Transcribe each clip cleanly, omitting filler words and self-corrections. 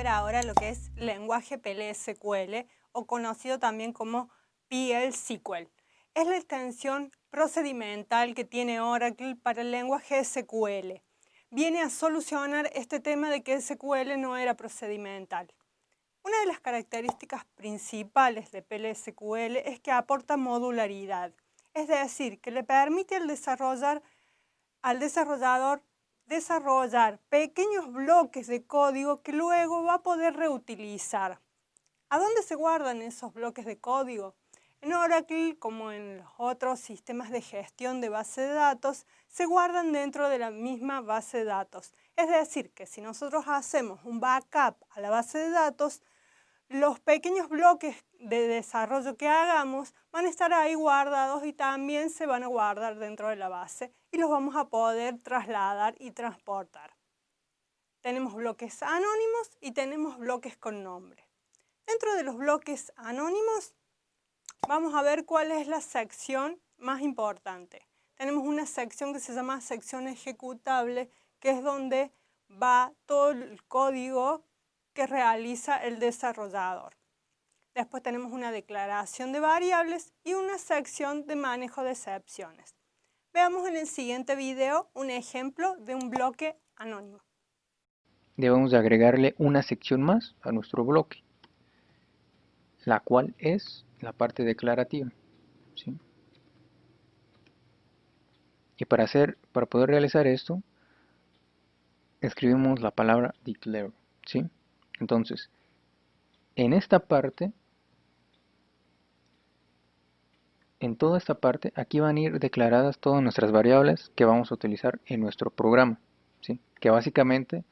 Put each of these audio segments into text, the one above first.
ahora lo que es lenguaje PL/SQL o conocido también como PL/SQL. Es la extensión procedimental que tiene Oracle para el lenguaje SQL. Viene a solucionar este tema de que SQL no era procedimental. Una de las características principales de PL/SQL es que aporta modularidad, es decir, que le permite al desarrollador desarrollar pequeños bloques de código que luego va a poder reutilizar. ¿A dónde se guardan esos bloques de código? En Oracle, como en los otros sistemas de gestión de base de datos, se guardan dentro de la misma base de datos. Es decir, que si nosotros hacemos un backup a la base de datos, los pequeños bloques de desarrollo que hagamos van a estar ahí guardados y también se van a guardar dentro de la base y los vamos a poder trasladar y transportar. Tenemos bloques anónimos y tenemos bloques con nombre. Dentro de los bloques anónimos vamos a ver cuál es la sección más importante. Tenemos una sección que se llama sección ejecutable, que es donde va todo el código que realiza el desarrollador. Después tenemos una declaración de variables y una sección de manejo de excepciones. Veamos en el siguiente video un ejemplo de un bloque anónimo. Debemos de agregarle una sección más a nuestro bloque, la cual es la parte declarativa, ¿sí? Y para poder realizar esto, escribimos la palabra declare, ¿sí? Entonces, en toda esta parte, aquí van a ir declaradas todas nuestras variables que vamos a utilizar en nuestro programa, ¿sí? Que básicamente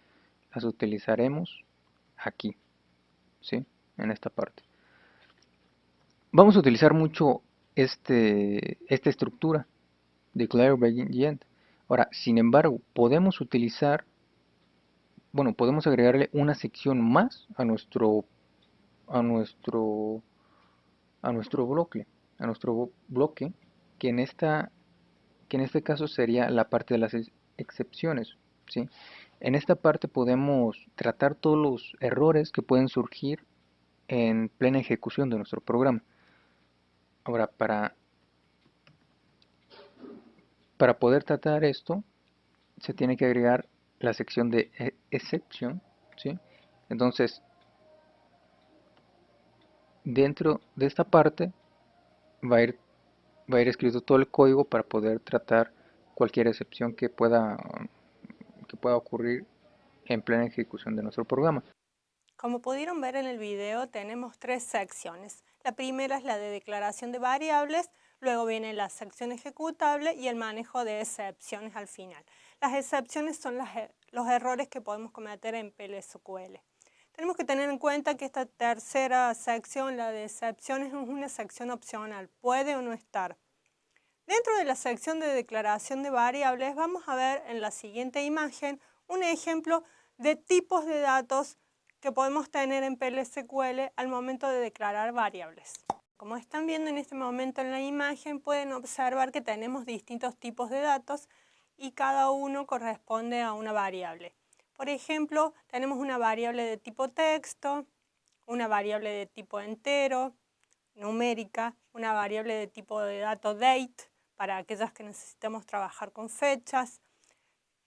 las utilizaremos aquí, ¿sí? En esta parte. Vamos a utilizar mucho esta estructura, declare, begin y end. Ahora, sin embargo, podemos agregarle una sección más a nuestro bloque, que en este caso sería la parte de las excepciones, ¿sí? En esta parte podemos tratar todos los errores que pueden surgir en plena ejecución de nuestro programa. Ahora, para poder tratar esto, se tiene que agregar la sección de exception, ¿sí? Entonces, dentro de esta parte va a ir escrito todo el código para poder tratar cualquier excepción que pueda ocurrir en plena ejecución de nuestro programa. Como pudieron ver en el video, tenemos tres secciones. La primera es la de declaración de variables, luego viene la sección ejecutable y el manejo de excepciones al final. Las excepciones son los errores que podemos cometer en PL/SQL. Tenemos que tener en cuenta que esta tercera sección, la de excepciones, es una sección opcional, puede o no estar. Dentro de la sección de declaración de variables vamos a ver en la siguiente imagen un ejemplo de tipos de datos que podemos tener en PL/SQL al momento de declarar variables. Como están viendo en este momento en la imagen, pueden observar que tenemos distintos tipos de datos y cada uno corresponde a una variable. Por ejemplo, tenemos una variable de tipo texto, una variable de tipo entero, numérica, una variable de tipo de dato date, para aquellas que necesitamos trabajar con fechas.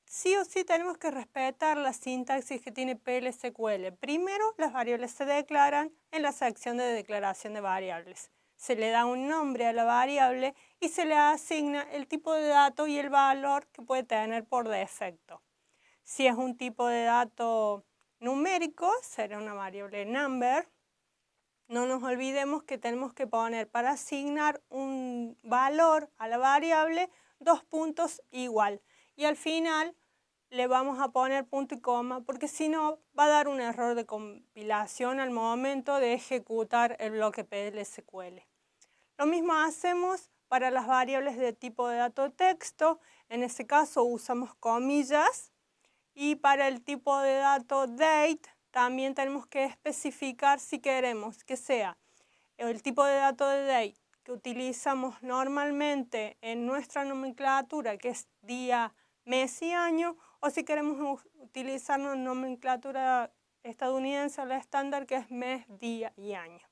Sí o sí tenemos que respetar la sintaxis que tiene PL/SQL. Primero, las variables se declaran en la sección de declaración de variables. Se le da un nombre a la variable y se le asigna el tipo de dato y el valor que puede tener por defecto. Si es un tipo de dato numérico, será una variable number. No nos olvidemos que tenemos que poner para asignar un valor a la variable 2 puntos igual. Y al final le vamos a poner punto y coma porque si no va a dar un error de compilación al momento de ejecutar el bloque PL/SQL. Lo mismo hacemos para las variables de tipo de dato texto. En ese caso usamos comillas. Y para el tipo de dato date también tenemos que especificar si queremos que sea el tipo de dato de date que utilizamos normalmente en nuestra nomenclatura, que es día, mes y año, o si queremos utilizar una nomenclatura estadounidense o la estándar, que es mes, día y año.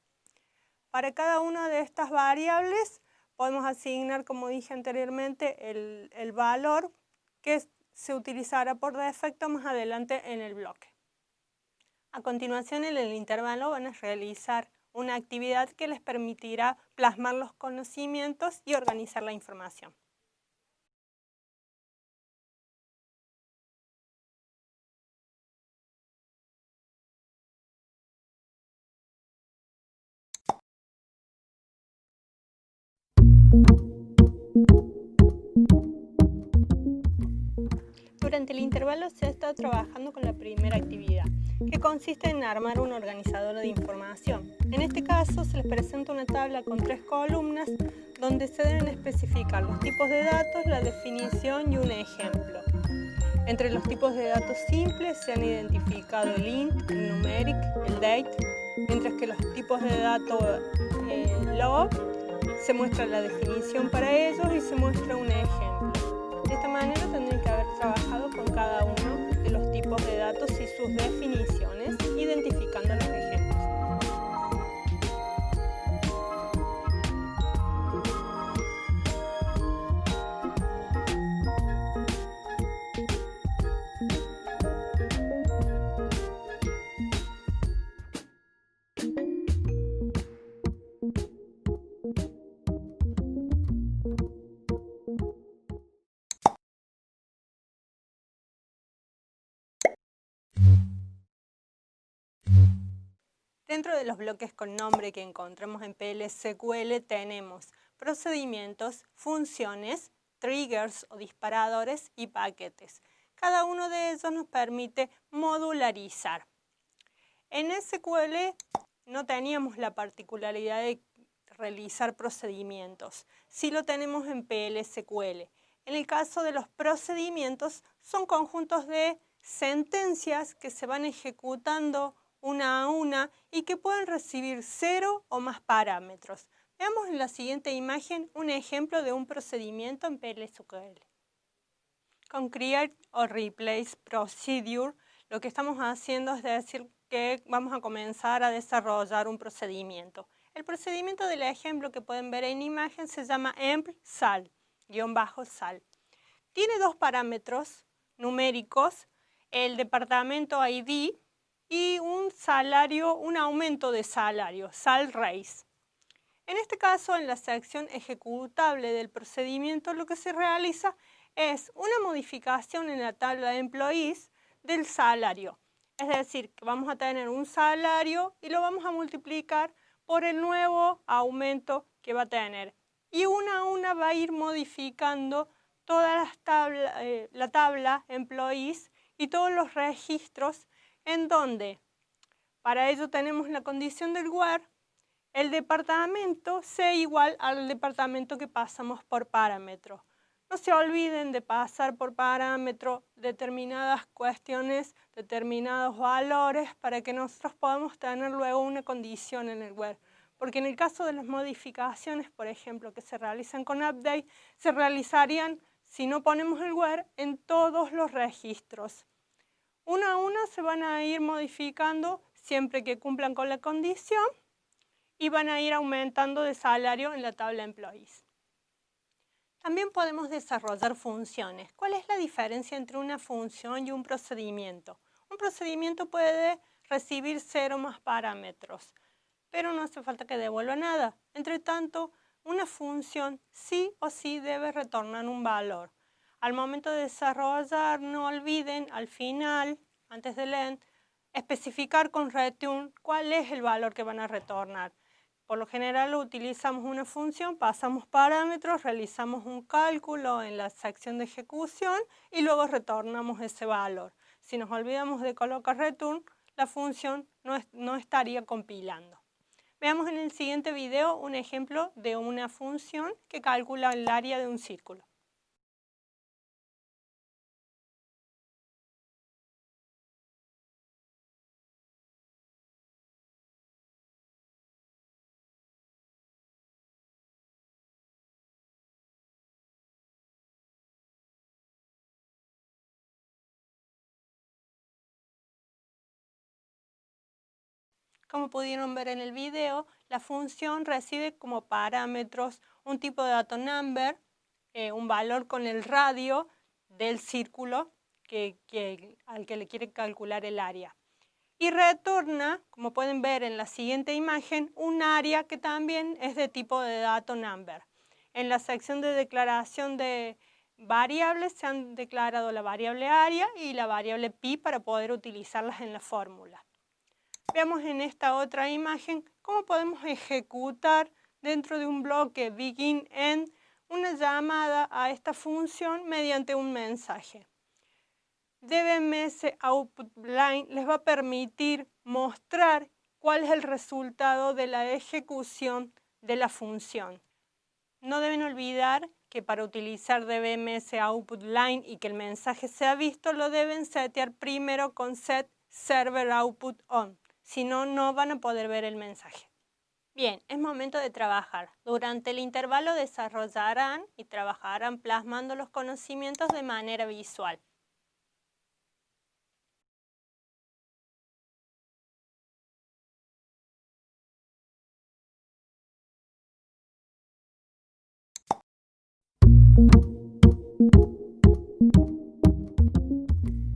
Para cada una de estas variables podemos asignar, como dije anteriormente, el valor que se utilizará por defecto más adelante en el bloque. A continuación, en el intervalo van a realizar una actividad que les permitirá plasmar los conocimientos y organizar la información. Durante el intervalo se ha estado trabajando con la primera actividad, que consiste en armar un organizador de información. En este caso se les presenta una tabla con 3 columnas donde se deben especificar los tipos de datos, la definición y un ejemplo. Entre los tipos de datos simples se han identificado el int, el numeric, el date, mientras que los tipos de datos log se muestra la definición para ellos y se muestra un ejemplo. De esta manera tendrían que haber trabajado con cada uno de los tipos de datos y sus definiciones, identificando los ejemplos. Dentro de los bloques con nombre que encontramos en PL/SQL tenemos procedimientos, funciones, triggers o disparadores y paquetes. Cada uno de ellos nos permite modularizar. En SQL no teníamos la particularidad de realizar procedimientos, sí lo tenemos en PL/SQL. En el caso de los procedimientos, son conjuntos de sentencias que se van ejecutando una a una y que pueden recibir 0 o más parámetros. Veamos en la siguiente imagen un ejemplo de un procedimiento en PL/SQL. Con Create o Replace Procedure, lo que estamos haciendo es decir que vamos a comenzar a desarrollar un procedimiento. El procedimiento del ejemplo que pueden ver en imagen se llama empl_sal, _sal. Tiene 2 parámetros numéricos, el departamento ID y un salario, un aumento de salario, sal raise. En este caso, en la sección ejecutable del procedimiento, lo que se realiza es una modificación en la tabla de employees del salario. Es decir, que vamos a tener un salario y lo vamos a multiplicar por el nuevo aumento que va a tener. Y una a una va a ir modificando toda la tabla employees y todos los registros, en donde para ello tenemos la condición del where el departamento sea igual al departamento que pasamos por parámetro. No se olviden de pasar por parámetro determinadas cuestiones, determinados valores, para que nosotros podamos tener luego una condición en el where. Porque en el caso de las modificaciones, por ejemplo, que se realizan con update, se realizarían, si no ponemos el where, en todos los registros. Uno a uno se van a ir modificando siempre que cumplan con la condición y van a ir aumentando de salario en la tabla employees. También podemos desarrollar funciones. ¿Cuál es la diferencia entre una función y un procedimiento? Un procedimiento puede recibir 0 más parámetros, pero no hace falta que devuelva nada. Entre tanto, una función sí o sí debe retornar un valor. Al momento de desarrollar, no olviden al final, antes del end, especificar con return cuál es el valor que van a retornar. Por lo general utilizamos una función, pasamos parámetros, realizamos un cálculo en la sección de ejecución y luego retornamos ese valor. Si nos olvidamos de colocar return, la función no estaría compilando. Veamos en el siguiente video un ejemplo de una función que calcula el área de un círculo. Como pudieron ver en el video, la función recibe como parámetros un tipo de dato number, un valor con el radio del círculo al que le quiere calcular el área. Y retorna, como pueden ver en la siguiente imagen, un área que también es de tipo de dato number. En la sección de declaración de variables se han declarado la variable área y la variable pi para poder utilizarlas en la fórmula. Veamos en esta otra imagen cómo podemos ejecutar dentro de un bloque begin-end una llamada a esta función mediante un mensaje. DBMS Output Line les va a permitir mostrar cuál es el resultado de la ejecución de la función. No deben olvidar que para utilizar DBMS Output Line y que el mensaje sea visto, lo deben setear primero con Set Server Output On. Si no, no van a poder ver el mensaje. Bien, es momento de trabajar. Durante el intervalo desarrollarán y trabajarán plasmando los conocimientos de manera visual.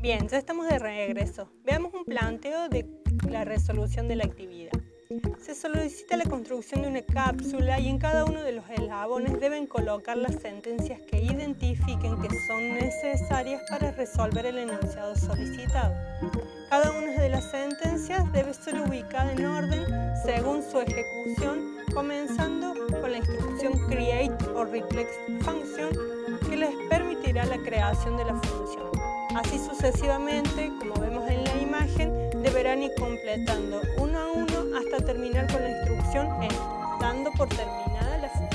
Bien, ya estamos de regreso. Veamos un planteo de la resolución de la actividad. Se solicita la construcción de una cápsula y en cada uno de los eslabones deben colocar las sentencias que identifiquen que son necesarias para resolver el enunciado solicitado. Cada una de las sentencias debe ser ubicada en orden según su ejecución, comenzando con la instrucción create o replace function que les permitirá la creación de la función. Así sucesivamente, como vemos en la imagen, deberán ir completando uno a uno hasta terminar con la instrucción end, dando por terminada la función.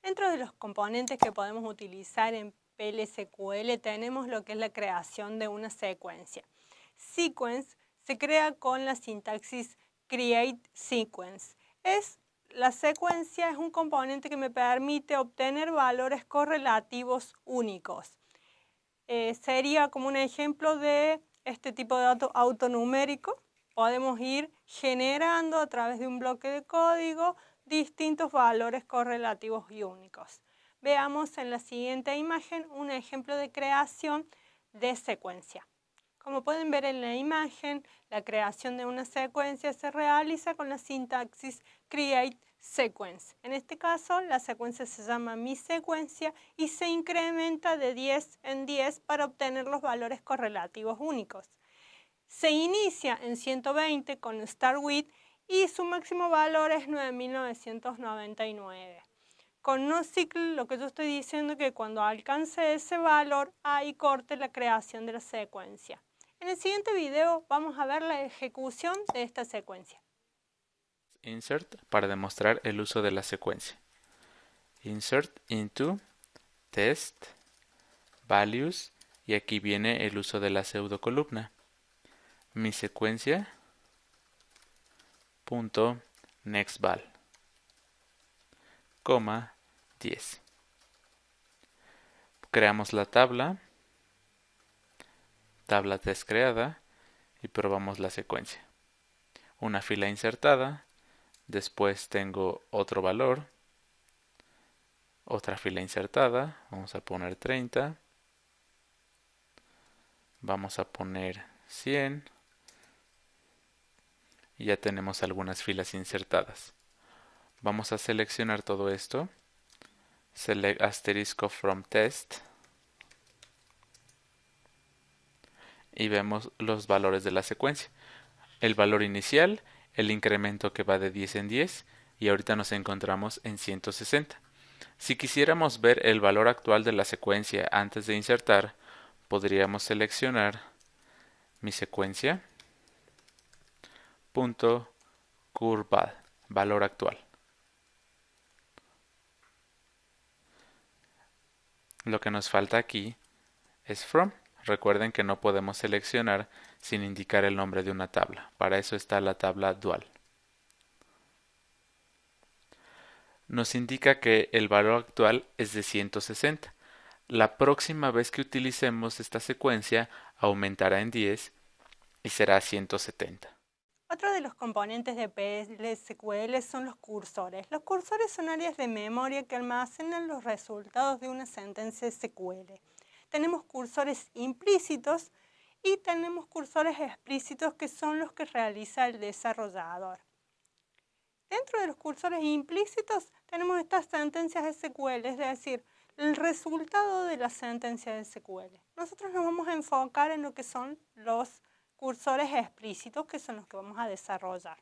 Dentro de los componentes que podemos utilizar en PLSQL tenemos lo que es la creación de una secuencia. Sequence se crea con la sintaxis create sequence. La secuencia es un componente que me permite obtener valores correlativos únicos. Sería como un ejemplo de este tipo de dato autonumérico. Podemos ir generando a través de un bloque de código distintos valores correlativos y únicos. Veamos en la siguiente imagen un ejemplo de creación de secuencia. Como pueden ver en la imagen, la creación de una secuencia se realiza con la sintaxis create sequence. En este caso, la secuencia se llama mi secuencia y se incrementa de 10 en 10 para obtener los valores correlativos únicos. Se inicia en 120 con start with y su máximo valor es 9.999. Con NoSQL lo que yo estoy diciendo es que cuando alcance ese valor, ahí corte la creación de la secuencia. En el siguiente video vamos a ver la ejecución de esta secuencia. Insert para demostrar el uso de la secuencia. Insert into test values y aquí viene el uso de la pseudo columna. Mi secuencia punto nextval, coma 10. Creamos la tabla test creada y probamos la secuencia. Una fila insertada, después tengo otro valor, otra fila insertada, vamos a poner 30, vamos a poner 100 y ya tenemos algunas filas insertadas. Vamos a seleccionar todo esto, select asterisco from test y vemos los valores de la secuencia. El valor inicial, el incremento que va de 10 en 10 y ahorita nos encontramos en 160. Si quisiéramos ver el valor actual de la secuencia antes de insertar, podríamos seleccionar mi secuencia punto curval, valor actual. Lo que nos falta aquí es from. Recuerden que no podemos seleccionar sin indicar el nombre de una tabla. Para eso está la tabla dual. Nos indica que el valor actual es de 160. La próxima vez que utilicemos esta secuencia aumentará en 10 y será 170. Otro de los componentes de PLSQL son los cursores. Los cursores son áreas de memoria que almacenan los resultados de una sentencia SQL. Tenemos cursores implícitos y tenemos cursores explícitos que son los que realiza el desarrollador. Dentro de los cursores implícitos tenemos estas sentencias SQL, es decir, el resultado de la sentencia SQL. Nosotros nos vamos a enfocar en lo que son los cursores explícitos, que son los que vamos a desarrollar.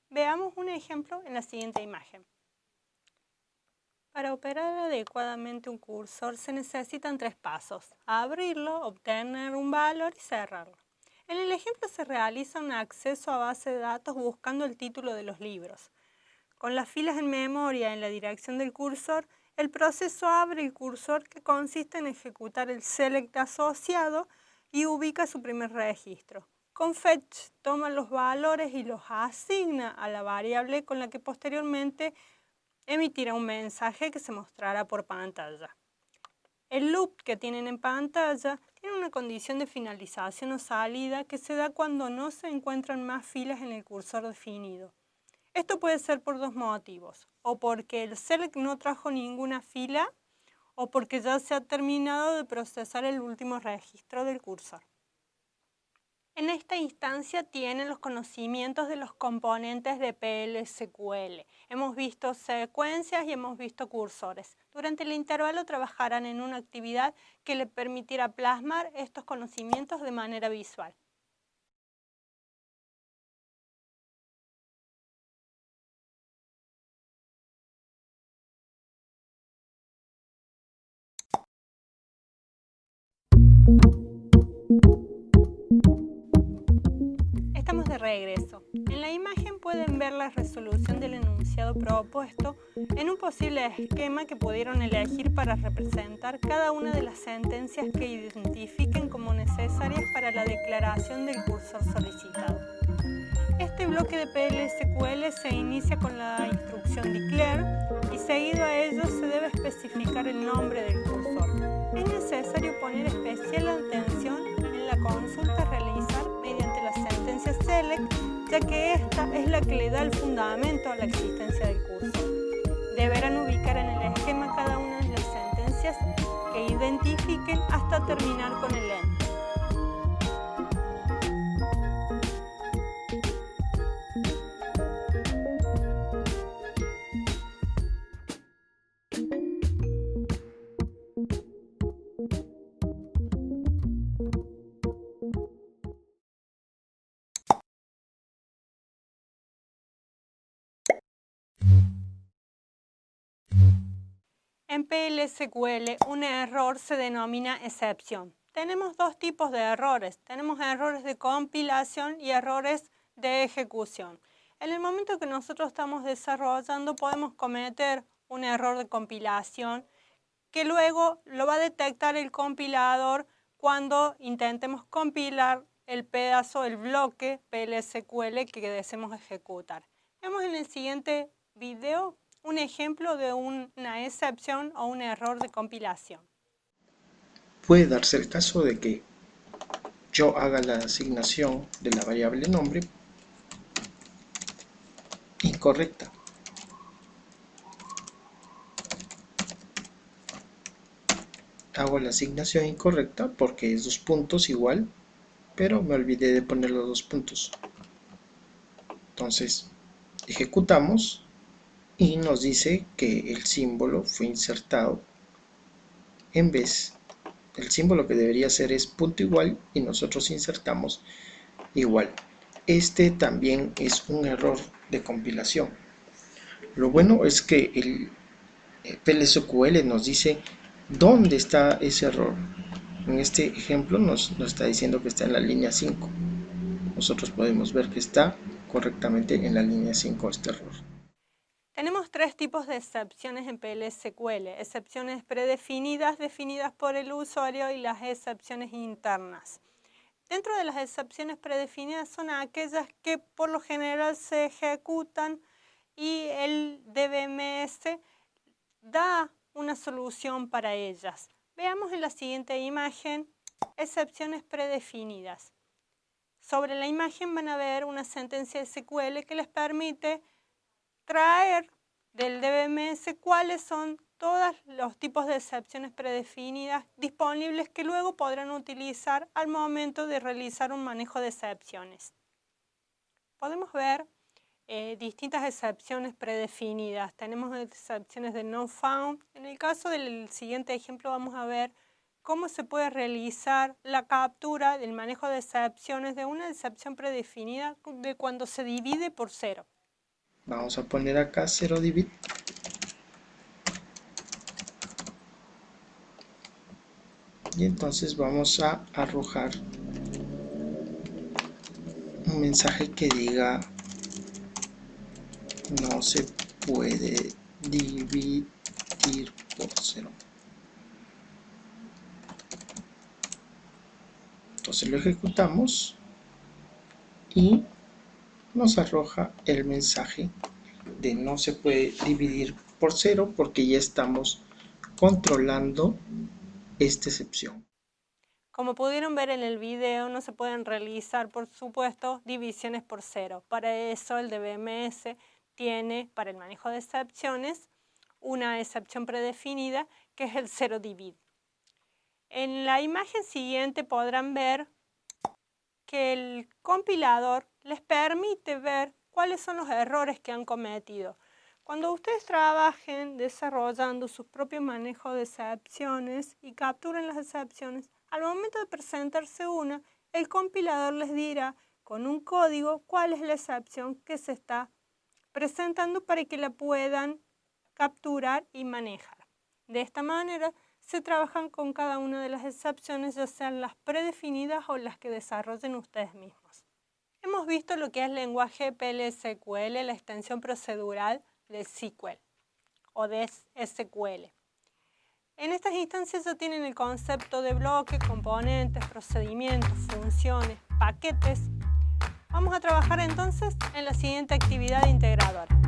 Veamos un ejemplo en la siguiente imagen. Para operar adecuadamente un cursor se necesitan 3 pasos: abrirlo, obtener un valor y cerrarlo. En el ejemplo se realiza un acceso a base de datos buscando el título de los libros. Con las filas en memoria en la dirección del cursor, el proceso abre el cursor, que consiste en ejecutar el select asociado y ubica su primer registro. Con fetch toma los valores y los asigna a la variable con la que posteriormente emitirá un mensaje que se mostrará por pantalla. El loop que tienen en pantalla tiene una condición de finalización o salida que se da cuando no se encuentran más filas en el cursor definido. Esto puede ser por 2 motivos: o porque el select no trajo ninguna fila, o porque ya se ha terminado de procesar el último registro del cursor. En esta instancia tienen los conocimientos de los componentes de PLSQL. Hemos visto secuencias y hemos visto cursores. Durante el intervalo trabajarán en una actividad que le permitirá plasmar estos conocimientos de manera visual. Estamos de regreso. En la imagen pueden ver la resolución del enunciado propuesto en un posible esquema que pudieron elegir para representar cada una de las sentencias que identifiquen como necesarias para la declaración del cursor solicitado. Este bloque de PLSQL se inicia con la instrucción declare y seguido a ello se debe especificar el nombre del cursor. Es necesario poner especial atención en la consulta a realizar mediante la sentencia select, ya que esta es la que le da el fundamento a la existencia del cursor. Deberán ubicar en el esquema cada una de las sentencias que identifiquen hasta terminar con el end. En PLSQL, un error se denomina excepción. Tenemos 2 tipos de errores. Tenemos errores de compilación y errores de ejecución. En el momento que nosotros estamos desarrollando, podemos cometer un error de compilación que luego lo va a detectar el compilador cuando intentemos compilar el pedazo, el bloque PLSQL que deseemos ejecutar. Vemos en el siguiente video un ejemplo de una excepción o un error de compilación. Puede darse el caso de que yo haga la asignación de la variable nombre incorrecta. Hago la asignación incorrecta porque es 2 puntos igual, pero me olvidé de poner los 2 puntos. Entonces, ejecutamos y nos dice que el símbolo fue insertado en vez. El símbolo que debería ser es punto igual y nosotros insertamos igual. Este también es un error de compilación. Lo bueno es que el PLSQL nos dice dónde está ese error. En este ejemplo nos está diciendo que está en la línea 5. Nosotros podemos ver que está correctamente en la línea 5 este error. Tenemos tres tipos de excepciones en PL/SQL. Excepciones predefinidas, definidas por el usuario, y las excepciones internas. Dentro de las excepciones predefinidas son aquellas que por lo general se ejecutan y el DBMS da una solución para ellas. Veamos en la siguiente imagen excepciones predefinidas. Sobre la imagen van a ver una sentencia SQL que les permite traer del DBMS cuáles son todos los tipos de excepciones predefinidas disponibles que luego podrán utilizar al momento de realizar un manejo de excepciones. Podemos ver distintas excepciones predefinidas. Tenemos excepciones de no found. En el caso del siguiente ejemplo vamos a ver cómo se puede realizar la captura del manejo de excepciones de una excepción predefinida de cuando se divide por 0. Vamos a poner acá 0 divide. Y entonces vamos a arrojar un mensaje que diga no se puede dividir por 0. Entonces lo ejecutamos y nos arroja el mensaje de no se puede dividir por 0 porque ya estamos controlando esta excepción. Como pudieron ver en el video, no se pueden realizar, por supuesto, divisiones por 0. Para eso el DBMS tiene, para el manejo de excepciones, una excepción predefinida que es el 0 divide. En la imagen siguiente podrán ver que el compilador les permite ver cuáles son los errores que han cometido. Cuando ustedes trabajen desarrollando sus propios manejos de excepciones y capturen las excepciones, al momento de presentarse una, el compilador les dirá con un código cuál es la excepción que se está presentando para que la puedan capturar y manejar. De esta manera se trabajan con cada una de las excepciones, ya sean las predefinidas o las que desarrollen ustedes mismos. Hemos visto lo que es el lenguaje PL/SQL, la extensión procedural de SQL o de SQL. En estas instancias ya tienen el concepto de bloque, componentes, procedimientos, funciones, paquetes. Vamos a trabajar entonces en la siguiente actividad integradora.